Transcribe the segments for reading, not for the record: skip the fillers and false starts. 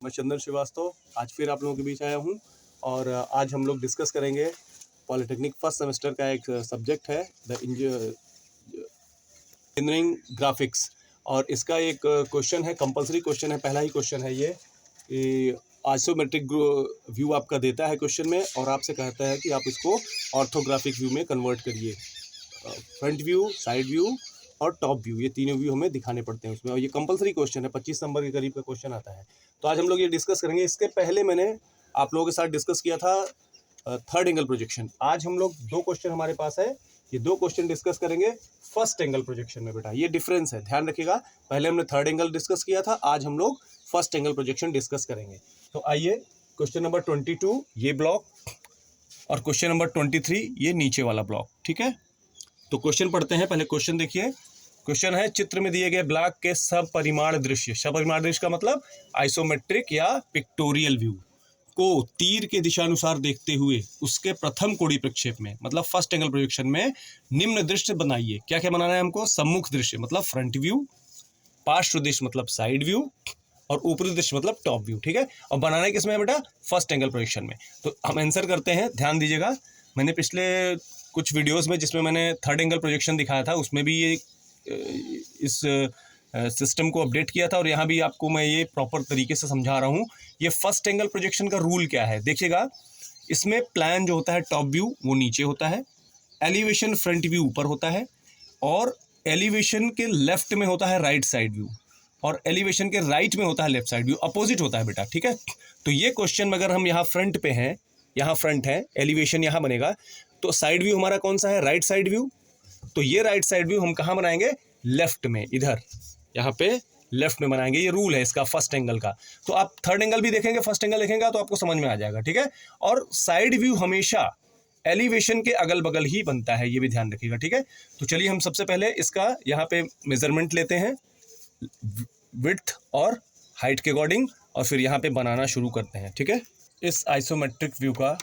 मैं चंदन श्रीवास्तव आज फिर आप लोगों के बीच आया हूँ और आज हम लोग डिस्कस करेंगे पॉलिटेक्निक फर्स्ट सेमेस्टर का एक सब्जेक्ट है द इंजीनियरिंग ग्राफिक्स। और इसका एक क्वेश्चन है, कंपलसरी क्वेश्चन है, पहला ही क्वेश्चन है ये कि आइसोमेट्रिक व्यू आपका देता है क्वेश्चन में और आपसे कहता है कि आप इसको ऑर्थोग्राफिक व्यू में कन्वर्ट करिए। फ्रंट व्यू, साइड व्यू और टॉप व्यू, ये तीनों व्यू हमें दिखाने पड़ते हैं उसमें, और ये कंपलसरी क्वेश्चन है, 25 नंबर के करीब का क्वेश्चन आता है। तो आज हम लोग ये डिस्कस करेंगे। इसके पहले मैंने आप लोगों के साथ डिस्कस किया था थर्ड एंगल प्रोजेक्शन। आज हम लोग दो क्वेश्चन हमारे पास है, ये दो क्वेश्चन डिस्कस करेंगे फर्स्ट एंगल प्रोजेक्शन में। बेटा ये डिफरेंस है, ध्यान रखिएगा। पहले हमने थर्ड एंगल डिस्कस किया था, आज हम लोग फर्स्ट एंगल प्रोजेक्शन डिस्कस करेंगे। तो आइए, क्वेश्चन नंबर 22 ये ब्लॉक और क्वेश्चन नंबर 23 ये नीचे वाला ब्लॉक, ठीक है। तो क्वेश्चन पढ़ते हैं। पहले क्वेश्चन देखिए। क्वेश्चन है, चित्र में दिए गए ब्लॉक के सपरिमाण दृश्य, सपरिमाण दृश्य का मतलब आइसोमेट्रिक या पिक्टोरियल व्यू को तीर के दिशानुसार देखते हुए उसके प्रथम कोणीय प्रक्षेप में, मतलब फर्स्ट एंगल प्रोजेक्शन में निम्न दृश्य बनाइए। क्या क्या बनाना है हमको? सम्मुख दृश्य मतलब फ्रंट व्यू, पार्श्व दृश्य मतलब साइड व्यू और ऊपरी दृश्य मतलब टॉप व्यू, ठीक है। और बनाना है किसमें बेटा? फर्स्ट एंगल प्रोजेक्शन में। तो हम आंसर करते हैं, ध्यान दीजिएगा। मैंने पिछले कुछ वीडियोस में जिसमें मैंने थर्ड एंगल प्रोजेक्शन दिखाया था उसमें भी ये इस सिस्टम को अपडेट किया था और यहाँ भी आपको मैं ये प्रॉपर तरीके से समझा रहा हूँ। ये फर्स्ट एंगल प्रोजेक्शन का रूल क्या है देखिएगा। इसमें प्लान जो होता है टॉप व्यू वो नीचे होता है, एलिवेशन फ्रंट व्यू ऊपर होता है, और एलिवेशन के लेफ्ट में होता है राइट साइड व्यू, और एलिवेशन के राइट में होता है लेफ्ट साइड व्यू। अपोजिट होता है बेटा, ठीक है। तो ये क्वेश्चन में अगर हम यहाँ फ्रंट पे हैं, यहाँ फ्रंट है, एलिवेशन यहाँ बनेगा, तो साइड व्यू हमारा कौन सा है? Right side view. तो ये राइट साइड व्यू हम कहाँ बनाएंगे? लेफ्ट में, इधर यहाँ पे लेफ्ट में बनाएंगे। ये रूल है इसका फर्स्ट एंगल का। तो आप थर्ड एंगल भी देखेंगे, फर्स्ट एंगल देखेंगे तो आपको समझ में आ जाएगा, ठीक है। और साइड व्यू हमेशा एलिवेशन के अगल बगल ही बनता है, ये भी ध्यान रखिएगा, ठीक है। तो चलिए हम सबसे पहले इसका यहाँ पे मेजरमेंट लेते हैं विड्थ और हाइट के अकॉर्डिंग, और फिर यहाँ पे बनाना शुरू करते हैं, ठीक है। इस आइसोमेट्रिक व्यू का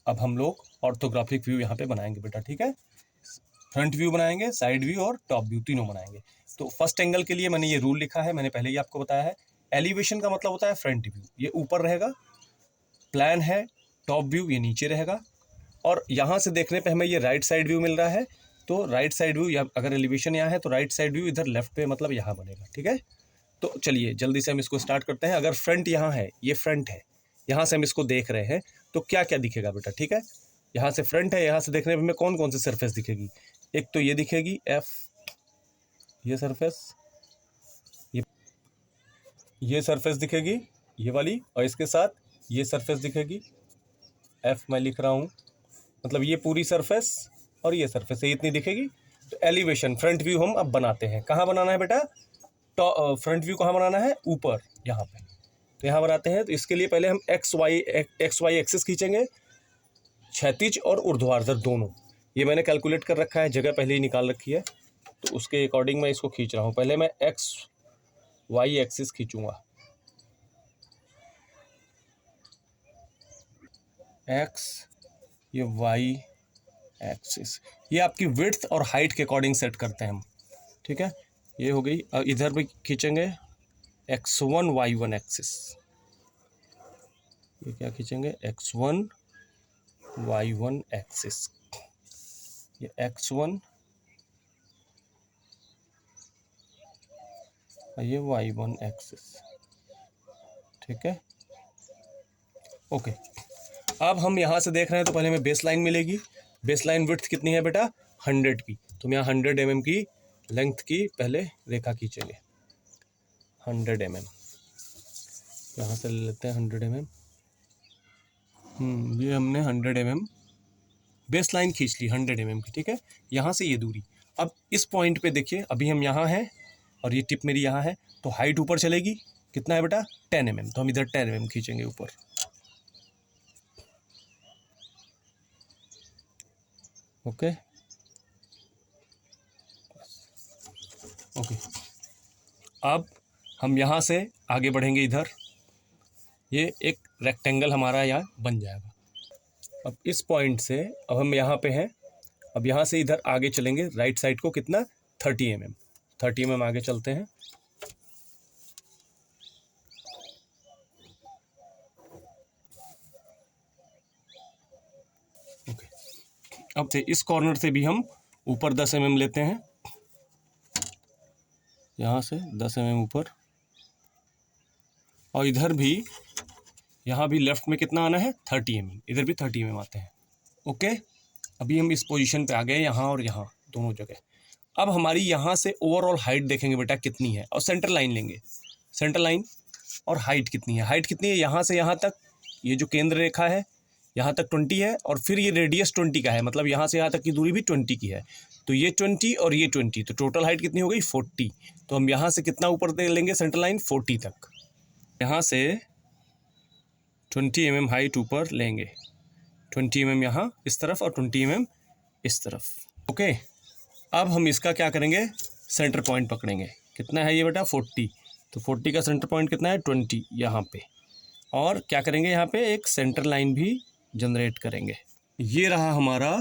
अब हम लोग ऑर्थोग्राफिक व्यू यहाँ पे बनाएंगे बेटा, ठीक है। फ्रंट व्यू बनाएंगे, साइड व्यू और टॉप व्यू तीनों बनाएंगे। तो फर्स्ट एंगल के लिए मैंने ये रूल लिखा है, मैंने पहले ही आपको बताया है। एलिवेशन का मतलब होता है फ्रंट व्यू, ये ऊपर रहेगा। प्लान है टॉप व्यू, ये नीचे रहेगा। और यहाँ से देखने पे हमें ये राइट साइड व्यू मिल रहा है, तो राइट साइड व्यू, अगर एलिवेशन यहाँ है तो राइट साइड व्यू इधर लेफ्ट पे मतलब यहाँ बनेगा, ठीक है। तो चलिए जल्दी से हम इसको स्टार्ट करते हैं। अगर फ्रंट यहाँ है, ये फ्रंट है, यहाँ से हम इसको देख रहे हैं, तो क्या क्या दिखेगा बेटा, ठीक है। यहाँ से फ्रंट है, यहाँ से देखने में हमें कौन कौन सी सरफेस दिखेगी? एक तो ये दिखेगी एफ, ये सरफेस, ये सरफेस दिखेगी, ये वाली, और इसके साथ ये सरफेस दिखेगी, एफ मैं लिख रहा हूँ, मतलब ये पूरी सरफेस और ये सरफेस है, इतनी दिखेगी। तो एलिवेशन फ्रंट व्यू हम अब बनाते हैं। कहाँ बनाना है बेटा? फ्रंट व्यू कहाँ बनाना है? ऊपर, यहाँ पे। तो यहाँ बनाते हैं। तो इसके लिए पहले हम एक्स वाई एक्सिस खींचेंगे, क्षैतिज और ऊर्ध्वाधर दोनों। ये मैंने कैलकुलेट कर रखा है, जगह पहले ही निकाल रखी है, तो उसके अकॉर्डिंग मैं इसको खींच रहा हूँ। पहले मैं एक्स वाई एक्सिस खींचूंगा, एक्स, ये वाई एक्सिस, ये आपकी विड्थ और हाइट के अकॉर्डिंग सेट करते हैं हम, ठीक है। ये हो गई। इधर भी खींचेंगे x1 y1 एक्सिस, ये क्या खींचेंगे? x1 y1 एक्सिस, ये x1 ये y1 एक्सिस, ठीक है, ओके। अब हम यहाँ से देख रहे हैं तो पहले हमें बेस लाइन मिलेगी। बेस लाइन विड्थ कितनी है बेटा? 100 की। तो हम यहाँ 100 mm की लेंथ की पहले रेखा खींचेंगे, 100 mm। यहाँ से ले लेते हैं 100 mm। ये हमने 100 mm बेस लाइन खींच ली 100 mm की, ठीक है। यहाँ से ये दूरी, अब इस पॉइंट पे देखिए, अभी हम यहाँ हैं और ये टिप मेरी यहाँ है, तो हाइट ऊपर चलेगी। कितना है बेटा? 10 mm। तो हम इधर 10 mm खींचेंगे ऊपर, ओके ओके। अब हम यहाँ से आगे बढ़ेंगे इधर, ये एक रेक्टेंगल हमारा यहाँ बन जाएगा। अब इस पॉइंट से अब हम यहाँ पे हैं, अब यहाँ से इधर आगे चलेंगे राइट साइड को, कितना? 30 mm। 30 mm आगे चलते हैं, अब से इस कॉर्नर से भी हम ऊपर 10 mm लेते हैं, यहाँ से 10 mm ऊपर, और इधर भी, यहाँ भी लेफ्ट में कितना आना है 30 mm, इधर भी 30 mm आते हैं। ओके, अभी हम इस पोजीशन पे आ गए, यहाँ और यहाँ दोनों जगह। अब हमारी यहाँ से ओवरऑल हाइट देखेंगे बेटा कितनी है, और सेंटर लाइन लेंगे, सेंटर लाइन और हाइट कितनी है। हाइट कितनी है यहाँ से यहाँ तक, ये जो केंद्र रेखा है यहाँ तक 20 है, और फिर ये रेडियस 20 का है, मतलब यहाँ से यहाँ तक की दूरी भी 20 की है। तो ये 20 और ये 20, तो टोटल हाइट कितनी हो गई 40। तो हम यहाँ से कितना ऊपर दे लेंगे सेंटर लाइन 40 तक, यहाँ से 20 mm हाइट ऊपर लेंगे, 20 mm यहाँ इस तरफ और 20 mm इस तरफ। ओके, अब हम इसका क्या करेंगे, सेंटर पॉइंट पकड़ेंगे। कितना है ये बेटा 40, तो 40 का सेंटर पॉइंट कितना है 20 यहाँ पे, और क्या करेंगे यहाँ पे एक सेंटर लाइन भी जनरेट करेंगे। ये रहा हमारा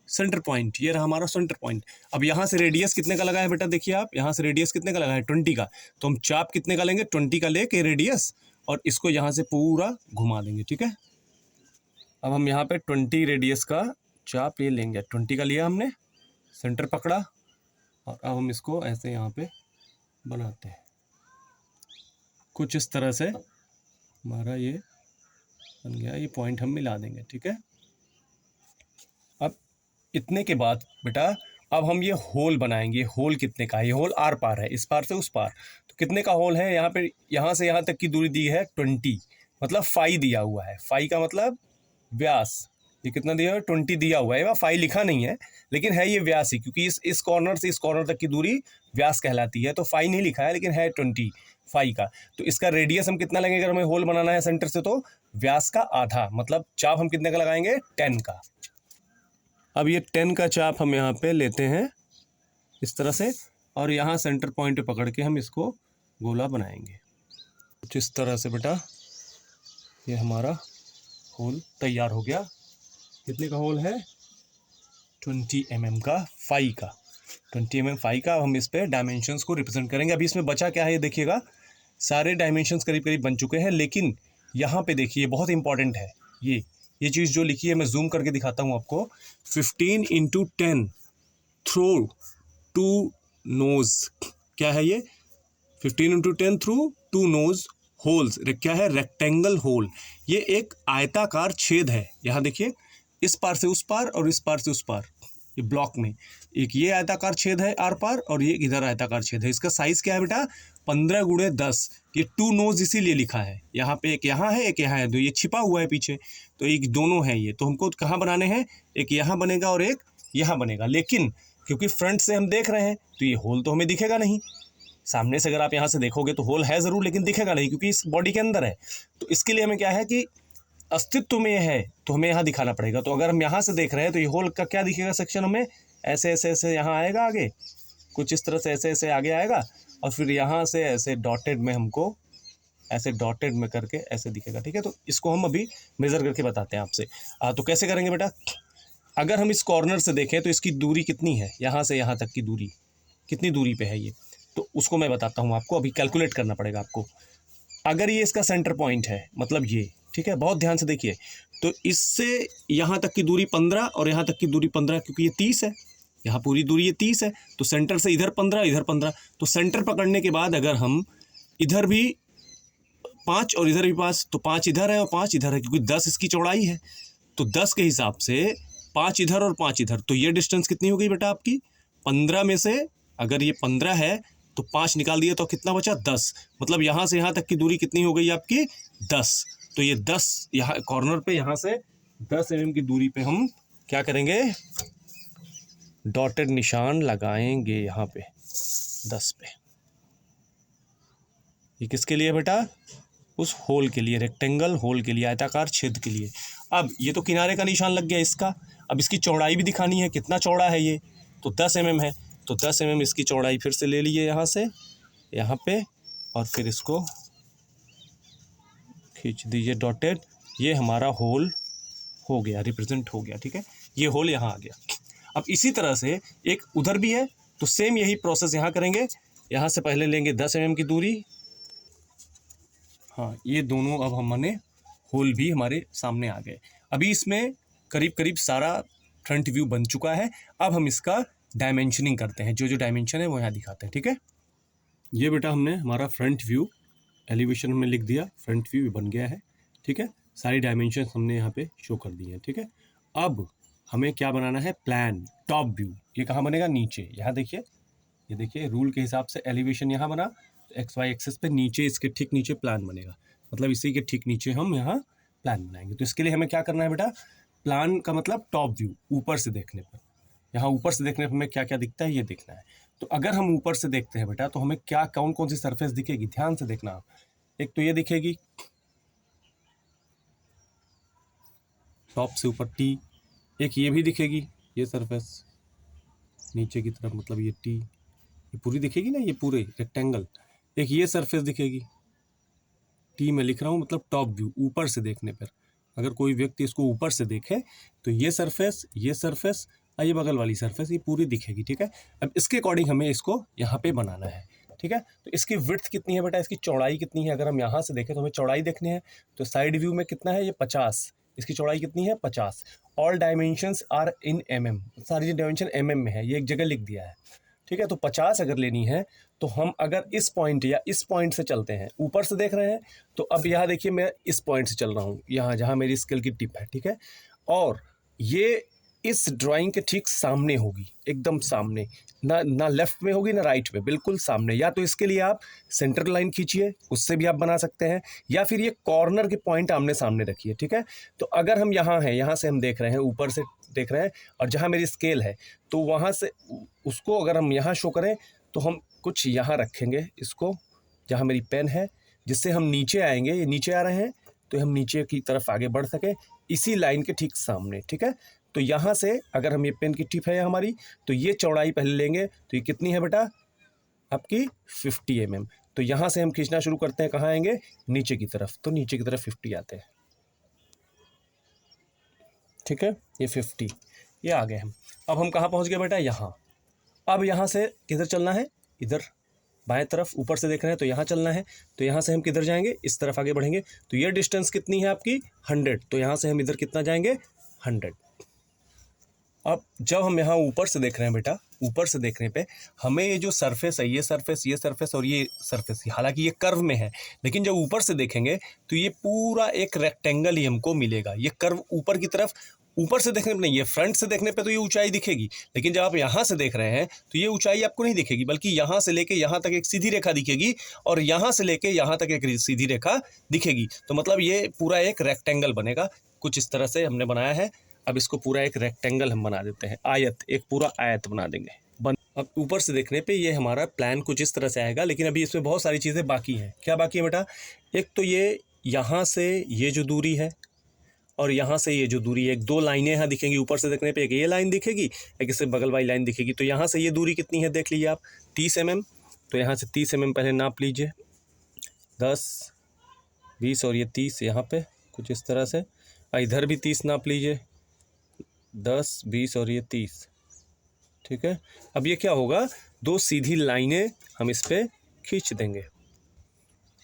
सेंटर पॉइंट, ये रहा हमारा सेंटर पॉइंट। अब यहाँ से रेडियस कितने का लगा है बेटा, देखिए आप, यहाँ से रेडियस कितने का लगा है 20 का, तो हम चाप कितने का लेंगे 20 का लेके रेडियस, और इसको यहाँ से पूरा घुमा देंगे। ठीक है, अब हम यहाँ पे 20 रेडियस का चाप ये लेंगे, 20 का लिया हमने, सेंटर पकड़ा, और अब हम इसको ऐसे यहाँ पे बनाते हैं, कुछ इस तरह से हमारा ये बन गया, ये पॉइंट हम मिला देंगे। ठीक है, अब इतने के बाद बेटा अब हम ये होल बनाएंगे। होल कितने का है, ये होल आर पार है, इस पार से उस पार, तो कितने का होल है यहाँ पे, यहाँ से यहाँ तक की दूरी दी है 20, मतलब फाई दिया हुआ है, फाई का मतलब व्यास। ये कितना दिया हुआ है 20 दिया हुआ है, वहाँ फाई लिखा नहीं है लेकिन है ये व्यास ही, क्योंकि इस कॉर्नर से इस कॉर्नर तक की दूरी व्यास कहलाती है, तो फाई नहीं लिखा है लेकिन है 20 फाई का। तो इसका रेडियस हम कितना लगेगा, अगर हमें होल बनाना है सेंटर से, तो व्यास का आधा, मतलब चाप हम कितने का लगाएंगे 10 का। अब ये 10 का चाप हम यहाँ पे लेते हैं इस तरह से, और यहाँ सेंटर पॉइंट पे पकड़ के हम इसको गोला बनाएंगे कुछ इस तरह से। बेटा ये हमारा होल तैयार हो गया। कितने का होल है 20 mm का, फाई का, 20 mm फाई का। अब हम इस पे डायमेंशंस को रिप्रेजेंट करेंगे। अभी इसमें बचा क्या है ये देखिएगा, सारे डायमेंशंस करीब करीब बन चुके हैं, लेकिन यहाँ पे देखिए बहुत इंपॉर्टेंट है ये चीज़ जो लिखी है, मैं जूम करके दिखाता हूँ आपको। 15 × 10 थ्रू टू नोज, क्या है ये 15 × 10 थ्रू टू नोज होल्स, क्या है रेक्टेंगल होल। ये एक आयताकार छेद है, यहाँ देखिए इस पार से उस पार और इस पार से उस पार, ये ब्लॉक में एक ये आयताकार छेद है आर पार, और ये इधर आयताकार छेद है। इसका साइज क्या है बेटा 15 × 10। ये टू नोज इसीलिए लिखा है, यहाँ पे एक यहाँ है एक यहाँ है, तो ये छिपा हुआ है पीछे, तो एक दोनों है ये। तो हमको कहाँ बनाने हैं, एक यहाँ बनेगा और एक यहाँ बनेगा, लेकिन क्योंकि फ्रंट से हम देख रहे हैं तो ये होल तो हमें दिखेगा नहीं। सामने से अगर आप यहाँ से देखोगे तो होल है ज़रूर, लेकिन दिखेगा नहीं क्योंकि इस बॉडी के अंदर है। तो इसके लिए हमें क्या है कि अस्तित्व में है तो हमें यहाँ दिखाना पड़ेगा। तो अगर हम यहाँ से देख रहे हैं तो ये होल का क्या दिखेगा सेक्शन, हमें ऐसे ऐसे ऐसे यहाँ आएगा आगे, कुछ इस तरह से ऐसे ऐसे आगे आएगा, और फिर यहाँ से ऐसे डॉटेड में हमको ऐसे डॉटेड में करके ऐसे दिखेगा। ठीक है, तो इसको हम अभी मेज़र करके बताते हैं आपसे। तो कैसे करेंगे बेटा, अगर हम इस कॉर्नर से देखें तो इसकी दूरी कितनी है, यहाँ से यहाँ तक की दूरी कितनी दूरी पे है ये, तो उसको मैं बताता हूँ आपको। अभी कैलकुलेट करना पड़ेगा आपको। अगर ये इसका सेंटर पॉइंट है, मतलब ये, ठीक है, बहुत ध्यान से देखिए, तो इससे यहाँ तक की दूरी 15 और यहाँ तक की दूरी 15, क्योंकि ये 30 है, यहाँ पूरी दूरी ये 30 है, तो सेंटर से इधर 15 इधर 15, तो सेंटर पकड़ने के बाद अगर हम इधर भी 5 और इधर भी 5, तो 5 इधर है और 5 इधर है, क्योंकि 10 इसकी चौड़ाई है, तो 10 के हिसाब से 5 इधर और 5 इधर, तो ये डिस्टेंस कितनी हो गई बेटा आपकी 15 में से, अगर ये 15 है तो 5 निकाल दिया तो कितना बचा 10, मतलब यहाँ से यहाँ तक की दूरी कितनी हो गई आपकी 10। तो ये 10 यहाँ कॉर्नर पे यहाँ से 10 mm की दूरी पे हम क्या करेंगे, डॉटेड निशान लगाएंगे यहाँ पे 10 पे। ये किसके लिए बेटा, उस होल के लिए, रेक्टेंगल होल के लिए, आयताकार छेद के लिए। अब ये तो किनारे का निशान लग गया इसका, अब इसकी चौड़ाई भी दिखानी है, कितना चौड़ा है ये, तो 10 mm है, तो 10 mm इसकी चौड़ाई फिर से ले लीजिए यहाँ से यहाँ पे, और फिर इसको खींच दीजिए डॉटेड। ये हमारा होल हो गया, रिप्रेजेंट हो गया। ठीक है, ये होल यहाँ आ गया। अब इसी तरह से एक उधर भी है, तो सेम यही प्रोसेस यहाँ करेंगे। यहाँ से पहले लेंगे 10 mm की दूरी, हाँ ये दोनों अब हमने होल भी हमारे सामने आ गए। अभी इसमें करीब करीब सारा फ्रंट व्यू बन चुका है। अब हम इसका डायमेंशनिंग करते हैं, जो जो डायमेंशन है वो यहाँ दिखाते हैं, ठीक है। ये बेटा हमने हमारा फ्रंट व्यू एलिवेशन में लिख दिया, फ्रंट व्यू बन गया है, ठीक है। सारी डायमेंशन हमने यहाँ पे शो कर दी हैं, ठीक है। अब हमें क्या बनाना है, प्लान टॉप व्यू। ये कहाँ बनेगा, नीचे। यहाँ देखिए, ये देखिए रूल के हिसाब से एलिवेशन यहाँ बना, तो एक्स वाई एक्सिस पे नीचे, इसके ठीक नीचे प्लान बनेगा, मतलब इसी के ठीक नीचे हम यहाँ प्लान बनाएंगे। तो इसके लिए हमें क्या करना है बेटा, प्लान का मतलब टॉप व्यू, ऊपर से देखने पर। यहाँ ऊपर से देखने पर हमें क्या क्या दिखता है ये देखना है। तो अगर हम ऊपर से देखते हैं बेटा, तो हमें क्या कौन कौन सी सरफेस दिखेगी, ध्यान से देखना आप। एक तो ये दिखेगी टॉप से ऊपर टी, एक ये भी दिखेगी, ये सरफेस नीचे की तरफ, मतलब ये टी, ये पूरी दिखेगी ना, ये पूरे रेक्टेंगल। एक ये सरफेस दिखेगी, टी में लिख रहा हूँ, मतलब टॉप व्यू, ऊपर से देखने पर। अगर कोई व्यक्ति इसको ऊपर से देखे तो ये सरफेस और ये बगल वाली सरफेस, ये पूरी दिखेगी, ठीक है। अब इसके अकॉर्डिंग हमें इसको यहाँ पे बनाना है, ठीक है। तो इसकी विड्थ कितनी है बेटा, इसकी चौड़ाई कितनी है, अगर हम यहाँ से देखें तो हमें चौड़ाई देखनी है। तो साइड व्यू में कितना है, ये 50, इसकी चौड़ाई कितनी है, 50। All dimensions are in mm, सारी डायमेंशन mm में है, ये एक जगह लिख दिया है, ठीक है। तो 50 अगर लेनी है तो हम अगर इस पॉइंट या इस पॉइंट से चलते हैं, ऊपर से देख रहे हैं तो अब यहाँ देखिए मैं इस पॉइंट से चल रहा हूँ, यहाँ जहाँ मेरी स्केल की टिप है, ठीक है। और ये इस ड्राइंग के ठीक सामने होगी, एकदम सामने, ना लेफ्ट में होगी ना राइट में, बिल्कुल सामने। या तो इसके लिए आप सेंटर लाइन खींचिए, उससे भी आप बना सकते हैं, या फिर ये कॉर्नर के पॉइंट आमने सामने रखिए, ठीक है। तो अगर हम यहाँ हैं, यहाँ से हम देख रहे हैं, ऊपर से देख रहे हैं, और जहाँ मेरी स्केल है तो वहाँ से उसको अगर हम यहाँ शो करें तो हम कुछ यहाँ रखेंगे इसको, जहाँ मेरी पेन है, जिससे हम नीचे आएंगे, ये नीचे आ रहे हैं तो हम नीचे की तरफ आगे बढ़ सके, इसी लाइन के ठीक सामने, ठीक है। तो यहाँ से अगर हम, ये पेन की टिप है हमारी, तो ये चौड़ाई पहले लेंगे, तो ये कितनी है बेटा आपकी 50 mm। तो यहाँ से हम खींचना शुरू करते हैं, कहाँ आएंगे, नीचे की तरफ, तो नीचे की तरफ 50 आते हैं, ठीक है। ये 50, ये आ गए हम। अब हम कहाँ पहुँच गए बेटा, यहाँ। अब यहाँ से किधर चलना है, इधर बाएं तरफ, ऊपर से देख रहे हैं तो यहाँ चलना है। तो यहाँ से हम किधर जाएंगे, इस तरफ आगे बढ़ेंगे। तो ये डिस्टेंस कितनी है आपकी 100, तो यहाँ से हम इधर कितना जाएंगे 100। अब जब हम यहाँ ऊपर से देख रहे हैं बेटा, ऊपर से देखने पे हमें ये जो सरफेस है, ये सरफेस और ये सरफेस, हालांकि ये कर्व में है, लेकिन जब ऊपर से देखेंगे तो ये पूरा एक रेक्टेंगल ही हमको मिलेगा। ये कर्व ऊपर की तरफ, ऊपर से देखने पे नहीं, ये फ्रंट से देखने पे तो ये ऊंचाई दिखेगी, लेकिन जब आप यहाँ से देख रहे हैं तो ये ऊंचाई आपको नहीं दिखेगी, बल्कि यहाँ से लेके यहाँ तक एक सीधी रेखा दिखेगी, और यहाँ से लेके यहाँ तक एक सीधी रेखा दिखेगी। तो मतलब ये पूरा एक रेक्टेंगल बनेगा, कुछ इस तरह से हमने बनाया है। अब इसको पूरा एक रेक्टेंगल हम बना देते हैं, आयत, एक पूरा आयत बना देंगे। अब ऊपर से देखने पे ये हमारा प्लान कुछ इस तरह से आएगा, लेकिन अभी इसमें बहुत सारी चीज़ें बाकी हैं। क्या बाकी है बेटा, एक तो ये यहाँ से ये जो दूरी है, और यहाँ से ये जो दूरी है, एक दो लाइनें यहाँ दिखेंगी ऊपर से देखने पे, एक ये लाइन दिखेगी, एक इससे बगल वाली लाइन दिखेगी। तो यहाँ से ये दूरी कितनी है देख लीजिए आप, 30 mm। तो यहाँ से 30 mm पहले नाप लीजिए, 10, 20 और ये 30 यहाँ पे कुछ इस तरह से। इधर भी 30 नाप लीजिए, 10, 20 और ये 30, ठीक है। अब ये क्या होगा, दो सीधी लाइनें हम इस पर खींच देंगे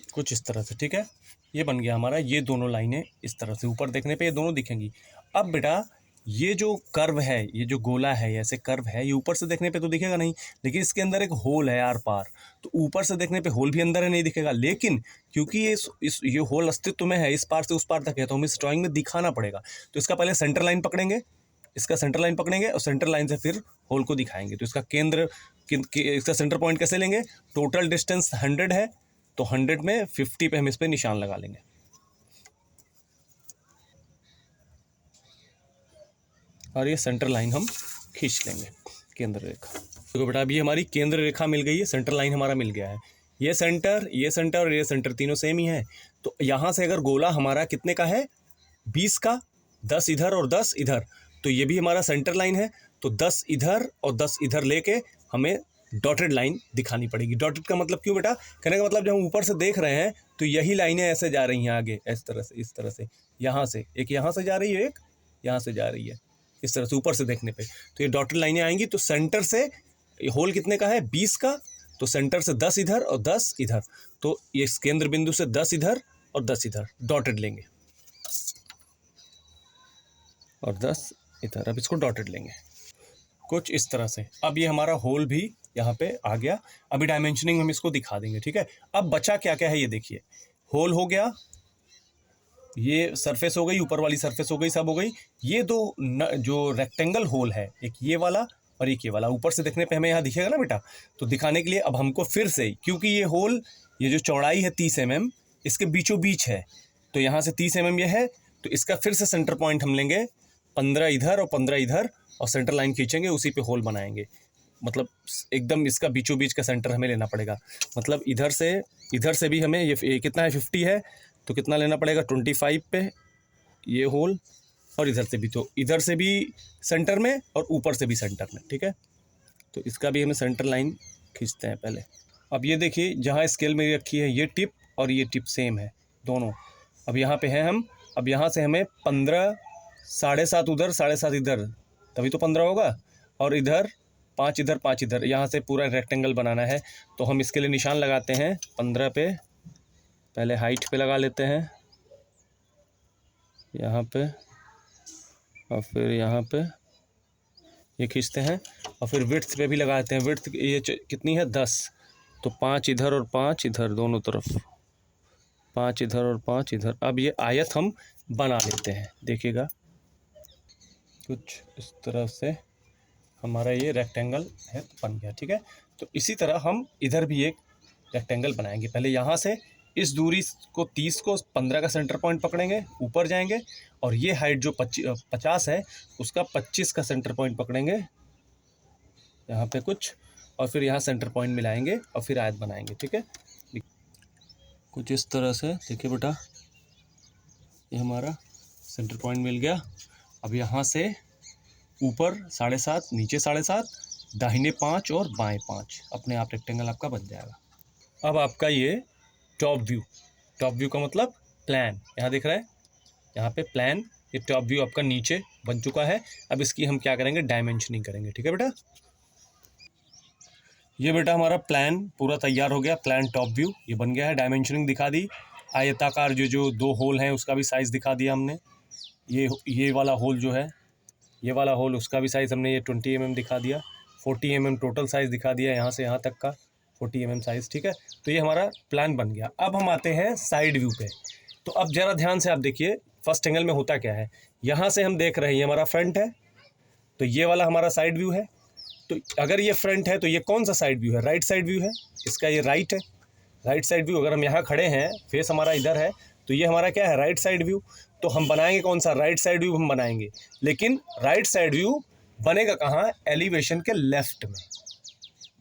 कुछ इस तरह से, ठीक है। ये बन गया हमारा, ये दोनों लाइनें इस तरह से ऊपर देखने पे ये दोनों दिखेंगी। अब बेटा ये जो कर्व है, ये जो गोला है, ऐसे कर्व है, ये ऊपर से देखने पे तो दिखेगा नहीं, लेकिन इसके अंदर एक होल है आर पार। तो ऊपर से देखने पे होल भी अंदर है, नहीं दिखेगा, लेकिन क्योंकि ये होल अस्तित्व में है, इस पार से उस पार तक है, तो हमें इस ड्राइंग में दिखाना पड़ेगा। तो इसका पहले सेंटर लाइन पकड़ेंगे, इसका सेंटर लाइन पकड़ेंगे और सेंटर लाइन से फिर होल को दिखाएंगे। तो इसका केंद्र, इसका सेंटर पॉइंट कैसे लेंगे, टोटल डिस्टेंस 100 है, तो 100 में 50 पे हम इस पर निशान लगा लेंगे। और ये सेंटर लाइन हम खींच लेंगे, केंद्र रेखा। देखो बेटा अभी हमारी केंद्र रेखा मिल गई है, सेंटर लाइन हमारा मिल गया है। ये सेंटर और ये सेंटर तीनों सेम ही है। तो यहाँ से अगर गोला हमारा कितने का है, 20 का, 10 इधर और 10 इधर, तो ये भी हमारा सेंटर लाइन है। तो 10 इधर और 10 इधर लेके हमें डॉटेड लाइन दिखानी पड़ेगी। डॉटेड का मतलब क्यों बेटा, कहने का मतलब जब हम ऊपर से देख रहे हैं तो यही लाइनें ऐसे जा रही हैं आगे, इस तरह से, यहाँ से एक यहाँ से जा रही है, एक यहाँ से जा रही है, इस तरह से ऊपर से देखने पे। तो ये डॉटेड लाइनें आएंगी। तो सेंटर से होल कितने का है, 20 का, तो सेंटर से 10 इधर और 10 इधर, तो ये केंद्र बिंदु से 10 इधर और 10 इधर डॉटेड लेंगे, और 10 इधर। अब इसको डॉटेड लेंगे कुछ इस तरह से। अब ये हमारा होल भी यहाँ पे आ गया। अभी डायमेंशनिंग हम इसको दिखा देंगे, ठीक है। अब बचा क्या क्या है ये देखिए, होल हो गया, ये सरफेस हो गई, ऊपर वाली सरफेस हो गई, सब हो गई। ये दो जो रेक्टेंगल होल है, एक ये वाला और एक ये वाला, ऊपर से देखने पे हमें यहाँ दिखेगा ना बेटा, तो दिखाने के लिए अब हमको फिर से, क्योंकि ये होल, ये जो चौड़ाई है 30 mm, इसके बीचों बीच है, तो यहाँ से 30 mm ये है, तो इसका फिर से सेंटर पॉइंट हम लेंगे 15 इधर और 15 इधर, और सेंटर लाइन खींचेंगे, उसी पे होल बनाएंगे। मतलब एकदम इसका बीचों बीच का सेंटर हमें लेना पड़ेगा। मतलब इधर से भी हमें ये कितना है 50 है, तो कितना लेना पड़ेगा 25 पे ये होल, और इधर से भी, तो इधर से भी सेंटर में और ऊपर से भी सेंटर में, ठीक है। तो इसका भी हमें सेंटर लाइन खींचते हैं पहले। अब ये देखिए, जहाँ स्केल मेरी रखी है ये टिप और ये टिप सेम है दोनों। अब यहाँ पे हैं हम, अब यहाँ से हमें 15, 7.5 उधर 7.5 इधर, तभी तो 15 होगा, और इधर 5 इधर 5 इधर, यहाँ से पूरा रेक्टेंगल बनाना है। तो हम इसके लिए निशान लगाते हैं 15 पे, पहले हाइट पे लगा लेते हैं यहाँ पे, और फिर यहाँ पे ये खींचते हैं, और फिर विड्थ पे भी लगाते हैं। विड्थ ये कितनी है 10, तो 5 इधर और 5 इधर, दोनों तरफ 5 इधर और 5 इधर। अब ये आयत हम बना लेते हैं, देखिएगा कुछ इस तरह से हमारा ये रेक्टेंगल है बन गया, ठीक है। तो इसी तरह हम इधर भी एक रेक्टेंगल बनाएंगे। पहले यहाँ से इस दूरी को 30 को 15 का सेंटर पॉइंट पकड़ेंगे, ऊपर जाएंगे, और ये हाइट जो 50 है उसका 25 का सेंटर पॉइंट पकड़ेंगे यहाँ पे कुछ, और फिर यहाँ सेंटर पॉइंट मिलाएंगे और फिर आयत बनाएंगे, ठीक है। कुछ इस तरह से देखिए बेटा, ये हमारा सेंटर पॉइंट मिल गया। अब यहाँ से ऊपर 7.5, नीचे 7.5, दाहिने 5 और बाएं 5, अपने आप रेक्टेंगल आपका बन जाएगा। अब आपका ये टॉप व्यू का मतलब प्लान, यहाँ दिख रहा है, यहाँ पे प्लान, ये टॉप व्यू आपका नीचे बन चुका है। अब इसकी हम क्या करेंगे, डायमेंशनिंग करेंगे, ठीक है बेटा। ये बेटा हमारा प्लान पूरा तैयार हो गया, प्लान टॉप व्यू ये बन गया है। डायमेंशनिंग दिखा दी, आयताकार जो 2 होल हैं उसका भी साइज़ दिखा दिया हमने। ये वाला होल जो है, ये वाला होल, उसका भी साइज़ हमने ये 20 mm दिखा दिया, 40 mm टोटल साइज़ दिखा दिया, यहाँ से यहाँ तक का 40 mm साइज़, ठीक है। तो ये हमारा प्लान बन गया। अब हम आते हैं साइड व्यू पे। तो अब ज़रा ध्यान से आप देखिए, फर्स्ट एंगल में होता क्या है, यहाँ से हम देख रहे हैं ये हमारा फ्रंट है, तो ये वाला हमारा साइड व्यू है। तो अगर ये फ्रंट है तो ये कौन सा साइड व्यू है, राइट साइड व्यू है, इसका ये राइट है, राइट साइड व्यू। अगर हम यहाँ खड़े हैं, फेस हमारा इधर है, तो ये हमारा क्या है, राइट साइड व्यू। तो हम बनाएंगे कौन सा, राइट साइड व्यू हम बनाएंगे। लेकिन राइट साइड व्यू बनेगा कहाँ, एलिवेशन के लेफ्ट में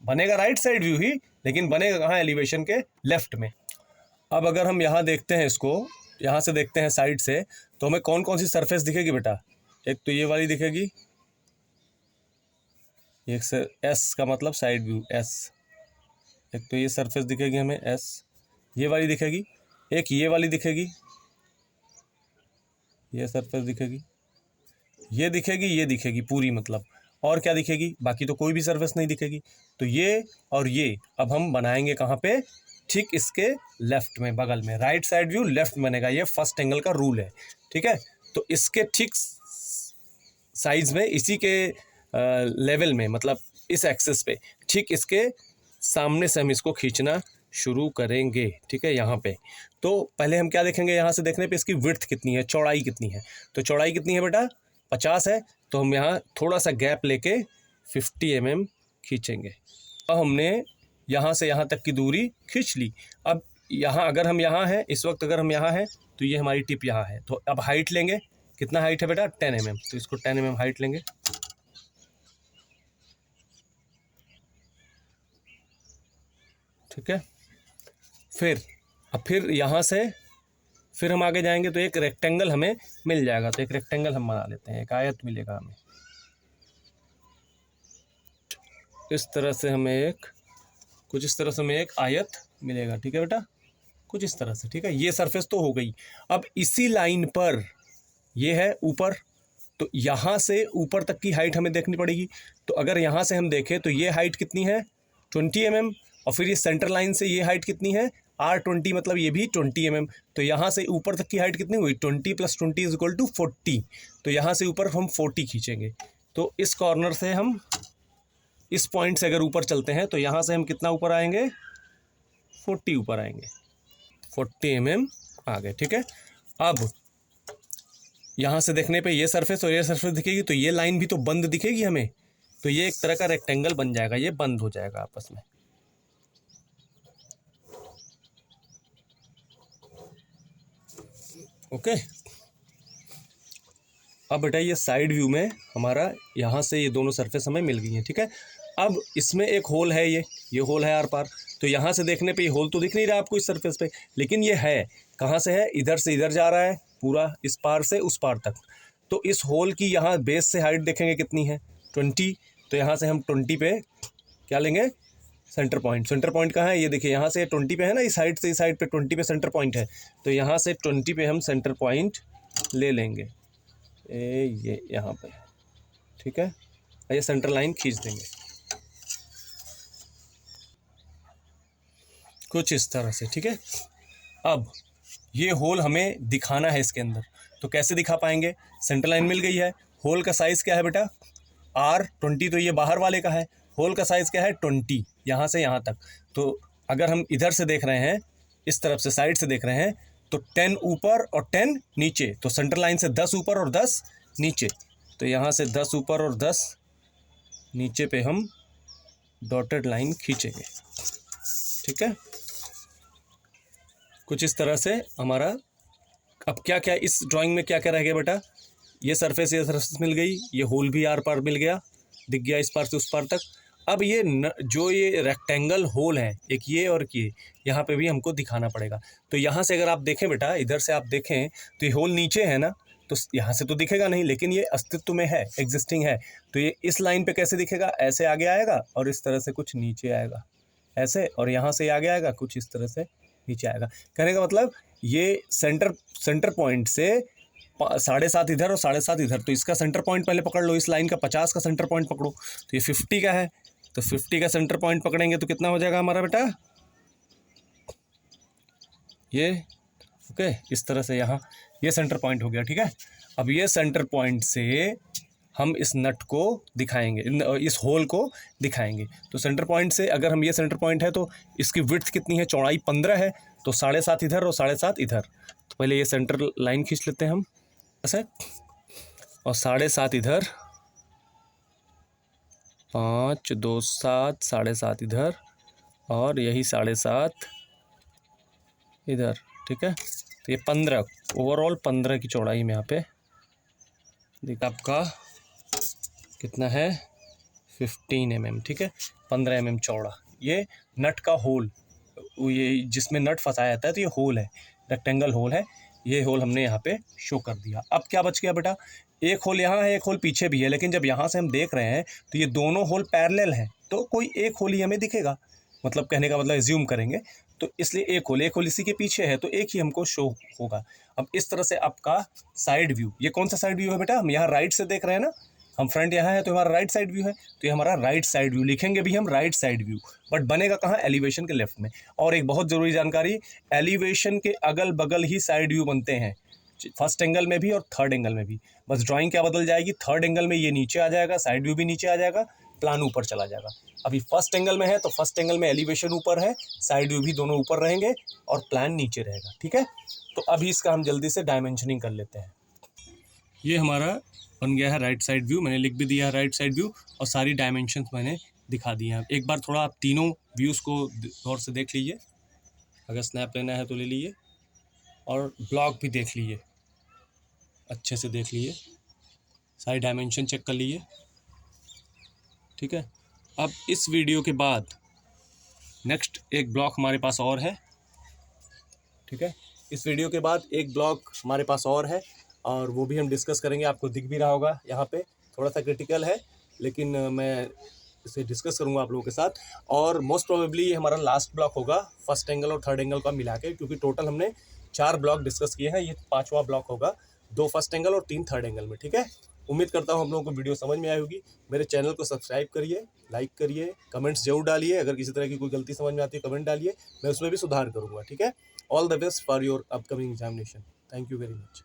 बनेगा राइट साइड व्यू ही, लेकिन बनेगा कहाँ, एलिवेशन के लेफ्ट में। अब अगर हम यहाँ देखते हैं, इसको यहाँ से देखते हैं साइड से, तो हमें कौन कौन सी सरफेस दिखेगी बेटा, एक तो ये वाली दिखेगी, एक से एस का मतलब साइड व्यू एस, एक तो ये सरफेस दिखेगी हमें एस, ये वाली दिखेगी, एक ये वाली दिखेगी, ये सरफेस दिखेगी, ये दिखेगी पूरी, मतलब और क्या दिखेगी, बाकी तो कोई भी सरफेस नहीं दिखेगी। तो ये और ये अब हम बनाएंगे कहाँ पे, ठीक इसके लेफ्ट में, बगल में, राइट साइड व्यू लेफ्ट बनेगा। ये फर्स्ट एंगल का रूल है, ठीक है। तो इसके ठीक साइज में, इसी के लेवल में, मतलब इस एक्सेस पे, ठीक इसके सामने से हम इसको खींचना शुरू करेंगे, ठीक है। यहाँ पे तो पहले हम क्या देखेंगे, यहाँ से देखने पे इसकी विड्थ कितनी है, चौड़ाई कितनी है। तो चौड़ाई कितनी है बेटा, 50 है, तो हम यहाँ थोड़ा सा गैप लेके 50 mm खींचेंगे। अब हमने यहाँ से यहाँ तक की दूरी खींच ली। अब यहाँ अगर हम यहाँ हैं, इस वक्त अगर हम यहाँ हैं, तो ये हमारी टिप यहाँ है। तो अब हाइट लेंगे, कितना हाइट है बेटा, 10 mm, तो इसको 10 mm हाइट लेंगे, ठीक है। फिर यहाँ से फिर हम आगे जाएंगे, तो एक रेक्टेंगल हमें मिल जाएगा। तो एक रेक्टेंगल हम बना लेते हैं, एक आयत मिलेगा हमें, इस तरह से हमें कुछ इस तरह से हमें एक आयत मिलेगा, ठीक है बेटा, कुछ इस तरह से, ठीक है। ये सरफेस तो हो गई। अब इसी लाइन पर ये है ऊपर, तो यहाँ से ऊपर तक की हाइट हमें देखनी पड़ेगी। तो अगर यहाँ से हम देखें तो ये हाइट कितनी है 20 mm, और फिर ये सेंटर लाइन से ये हाइट कितनी है R20 मतलब ये भी 20 mm। तो यहाँ से ऊपर तक की हाइट कितनी हुई, 20 + 20 = 40। तो यहाँ से ऊपर हम 40 खींचेंगे। तो इस कॉर्नर से हम इस पॉइंट से अगर ऊपर चलते हैं तो यहाँ से हम कितना ऊपर आएंगे, 40 ऊपर आएंगे, 40 mm आ गए। ठीक है, अब यहाँ से देखने पे ये सरफेस और ये सरफेस दिखेगी, तो ये लाइन भी तो बंद दिखेगी हमें। तो ये एक तरह का रेक्टेंगल बन जाएगा, ये बंद हो जाएगा आपस में। ओके, अब बेटा ये साइड व्यू में हमारा यहाँ से ये दोनों सरफेस हमें मिल गई हैं। ठीक है, अब इसमें एक होल है, ये होल है आर पार। तो यहाँ से देखने पे ये होल तो दिख नहीं रहा आपको इस सरफेस पे, लेकिन ये है कहाँ से है, इधर से इधर जा रहा है पूरा, इस पार से उस पार तक। तो इस होल की यहाँ बेस से हाइट देखेंगे कितनी है, 20। तो यहाँ से हम 20 पे क्या लेंगे, सेंटर पॉइंट। सेंटर पॉइंट कहाँ है, ये देखिए यहाँ से 20 पे है ना, इस साइड से इस साइड पे 20 पे सेंटर पॉइंट है। तो यहाँ से 20 पे हम सेंटर पॉइंट ले लेंगे, ये यहाँ पे। ठीक है, ये सेंटर लाइन खींच देंगे कुछ इस तरह से। ठीक है, अब ये होल हमें दिखाना है इसके अंदर, तो कैसे दिखा पाएंगे, सेंटर लाइन मिल गई है। होल का साइज़ क्या है बेटा, R20, तो ये बाहर वाले का है। होल का साइज़ क्या है, 20, यहाँ से यहाँ तक। तो अगर हम इधर से देख रहे हैं, इस तरफ से साइड से देख रहे हैं, तो 10 ऊपर और 10 नीचे। तो सेंटर लाइन से 10 ऊपर और 10 नीचे। तो यहाँ से 10 ऊपर और 10 नीचे पे हम डॉटेड लाइन खींचेंगे। ठीक है, कुछ इस तरह से हमारा। अब क्या क्या इस ड्राइंग में क्या क्या रह गया बेटा, ये सरफेस मिल गई, ये होल भी आर पार मिल गया, दिख गया इस पार से उस पार तक। अब ये जो ये रेक्टेंगल होल है, एक ये और ये, यहाँ पे भी हमको दिखाना पड़ेगा। तो यहाँ से अगर आप देखें बेटा, इधर से आप देखें तो ये होल नीचे है ना, तो यहाँ से तो दिखेगा नहीं, लेकिन ये अस्तित्व में है, एग्जिस्टिंग है। तो ये इस लाइन पे कैसे दिखेगा, ऐसे आगे आएगा और इस तरह से कुछ नीचे आएगा ऐसे, और यहाँ से आगे आएगा कुछ इस तरह से नीचे आएगा। कहने का मतलब ये सेंटर पॉइंट से 7.5 इधर और 7.5 इधर। तो इसका सेंटर पॉइंट पहले पकड़ लो, इस लाइन का 50 का सेंटर पॉइंट पकड़ो। तो ये 50 का है, तो 50 का सेंटर पॉइंट पकड़ेंगे तो कितना हो जाएगा हमारा बेटा, ये ओके, इस तरह से यहाँ ये सेंटर पॉइंट हो गया। ठीक है, अब ये सेंटर पॉइंट से हम इस नट को दिखाएंगे, इस होल को दिखाएंगे। तो सेंटर पॉइंट से अगर हम, ये सेंटर पॉइंट है तो इसकी विड्थ कितनी है, चौड़ाई 15 है। तो 7.5 इधर और 7.5 इधर। तो पहले ये सेंटर लाइन खींच लेते हैं हम ऐसे, और 7.5 इधर, 5 2 7, 7.5 इधर, और यही 7.5 इधर। ठीक है, तो ये 15, ओवरऑल 15 की चौड़ाई में यहाँ पे देखिए आपका कितना है, 15 mm। ठीक है, 15 mm चौड़ा ये नट का होल, ये जिसमें नट फंसाया जाता है, तो ये होल है, रेक्टेंगल होल है। ये होल हमने यहाँ पे शो कर दिया। अब क्या बच गया बेटा, एक होल यहाँ है, एक होल पीछे भी है, लेकिन जब यहाँ से हम देख रहे हैं तो ये दोनों होल पैरेलल हैं, तो कोई एक होल ही हमें दिखेगा। मतलब कहने का मतलब एज्यूम करेंगे, तो इसलिए एक होल इसी के पीछे है, तो एक ही हमको शो होगा। अब इस तरह से आपका साइड व्यू, ये कौन सा साइड व्यू है बेटा, हम यहाँ राइट से देख रहे हैं ना, हम फ्रंट यहाँ है तो हमारा राइट साइड व्यू है, तो ये हमारा राइट साइड व्यू, लिखेंगे भी हम राइट साइड व्यू, बट बनेगा कहाँ, एलिवेशन के लेफ्ट में। और एक बहुत ज़रूरी जानकारी, एलिवेशन के अगल बगल ही साइड व्यू बनते हैं, फर्स्ट एंगल में भी और थर्ड एंगल में भी। बस ड्राइंग क्या बदल जाएगी, थर्ड एंगल में ये नीचे आ जाएगा, साइड व्यू भी नीचे आ जाएगा, प्लान ऊपर चला जाएगा। अभी फर्स्ट एंगल में है तो फर्स्ट एंगल में एलिवेशन ऊपर है, साइड व्यू भी दोनों ऊपर रहेंगे और प्लान नीचे रहेगा। ठीक है, तो अभी इसका हम जल्दी से डायमेंशनिंग कर लेते हैं। ये हमारा बन गया है राइट साइड व्यू, मैंने लिख भी दिया है राइट साइड व्यू, और सारी डायमेंशंस मैंने दिखा दी हैं। एक बार थोड़ा आप तीनों व्यूज़ को गौर से देख लीजिए, अगर स्नैप लेना है तो ले लीजिए, और ब्लॉग भी देख लीजिए, अच्छे से देख लीजिए, सारी डायमेंशन चेक कर लीजिए। ठीक है, अब इस वीडियो के बाद नेक्स्ट एक ब्लॉग हमारे पास और है। ठीक है, इस वीडियो के बाद एक ब्लॉग हमारे पास और है, और वो भी हम डिस्कस करेंगे। आपको दिख भी रहा होगा, यहाँ पे थोड़ा सा क्रिटिकल है, लेकिन मैं इसे डिस्कस करूँगा आप लोगों के साथ। और मोस्ट प्रोबेबली ये हमारा लास्ट ब्लॉग होगा, फर्स्ट एंगल और थर्ड एंगल का मिला के, क्योंकि टोटल हमने 4 ब्लॉग डिस्कस किए हैं, ये 5वां ब्लॉग होगा, 2 फर्स्ट एंगल और 3 थर्ड एंगल में। ठीक है, उम्मीद करता हूँ हम लोगों को वीडियो समझ में आई होगी। मेरे चैनल को सब्सक्राइब करिए, लाइक करिए, कमेंट्स जरूर डालिए। अगर किसी तरह की कोई गलती समझ में आती है कमेंट डालिए, मैं उसमें भी सुधार करूँगा। ठीक है। All the best for your upcoming examination. Thank you very much.